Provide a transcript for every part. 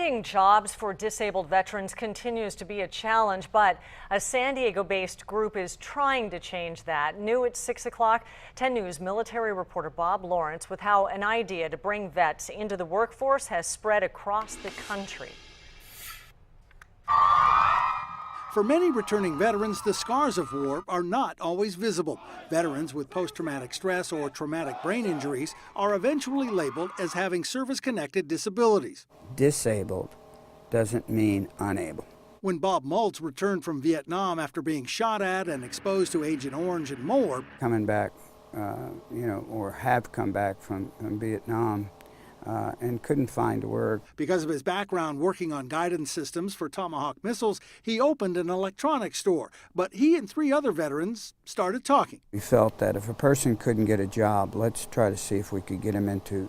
Finding jobs for disabled veterans continues to be a challenge, but a San Diego-based group is trying to change that. New at 6 o'clock, 10 News military reporter Bob Lawrence with how an idea to bring vets into the workforce has spread across the country. For many returning veterans, the scars of war are not always visible. Veterans with post-traumatic stress or traumatic brain injuries are eventually labeled as having service-connected disabilities. Disabled doesn't mean unable. When Bob Maltz returned from Vietnam after being shot at and exposed to Agent Orange and more, Coming back, or have come back from Vietnam, and couldn't find work. Because of his background working on guidance systems for Tomahawk missiles, he opened an electronics store. But he and 3 other veterans started talking. We felt that if a person couldn't get a job, let's try to see if we could get him into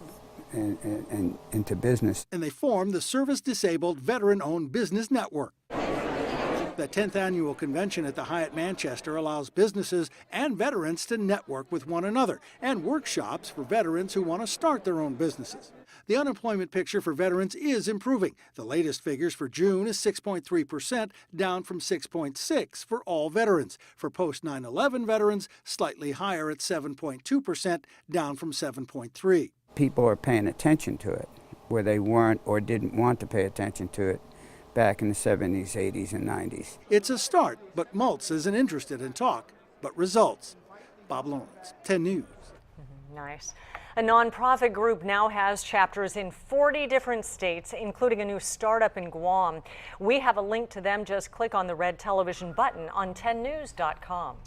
business. And they formed the Service Disabled Veteran-Owned Business Network. The 10th annual convention at the Hyatt Manchester allows businesses and veterans to network with one another, and workshops for veterans who want to start their own businesses. The unemployment picture for veterans is improving. The latest figures for June is 6.3%, down from 6.6% for all veterans. For post 9/11 veterans, slightly higher at 7.2%, down from 7.3%. People are paying attention to it, where they weren't or didn't want to pay attention to it back in the 70s, 80s, and 90s. It's a start, but Maltz isn't interested in talk, but results. Bob Lawrence, 10 News. Nice. A nonprofit group now has chapters in 40 different states, including a new startup in Guam. We have a link to them. Just click on the red television button on 10news.com.